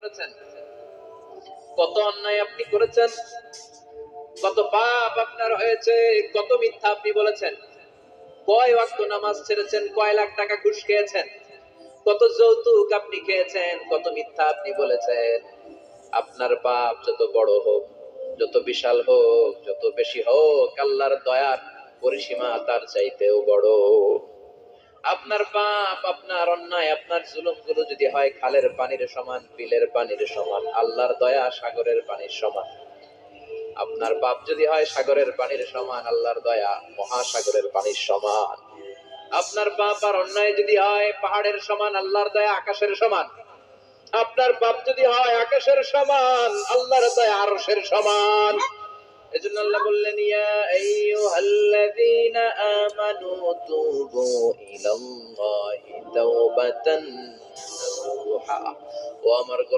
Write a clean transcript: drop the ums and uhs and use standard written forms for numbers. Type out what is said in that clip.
করতেছেন, কত অন্যায় আপনি করেছেন, কত পাপ আপনার হয়েছে, কত মিথ্যা আপনি বলেছেন, কয় ওয়াক্ত নামাজ ছেড়েছেন, কয় লাখ টাকা ঘুষ খেয়েছেন, কত যৌতুক আপনি খেয়েছেন, কত মিথ্যা আপনি বলেছেন। আপনার পাপ যত বড় হোক, যত বিশাল হোক, যত বেশি হোক, আল্লাহর দয়ার পরিসীমা তার চাইতেও বড়। আপনার পাপ, আপনার অন্যায়, আপনার জুলুমগুলো যদি হয় খালের পানির সমান, বিলের পানির সমান, আল্লাহর দয়া সাগরের পানির সমান। আপনার পাপ যদি হয় সাগরের পানির সমান, আল্লাহর দয়া মহাসাগরের পানির সমান। আপনার পাপ আর অন্যায় যদি হয় পাহাড়ের সমান, আল্লাহর দয়া আকাশের সমান। আপনার পাপ যদি হয় আকাশের সমান, আল্লাহর দয়া আরশের সমান। এজন্য আল্লাহ বললেন, ইয়া আইয়ুহাল্লাযীনা আমানু তুবু ইলাল্লাহি তাওবাতান নাসুহা। ও আমার গোলাম,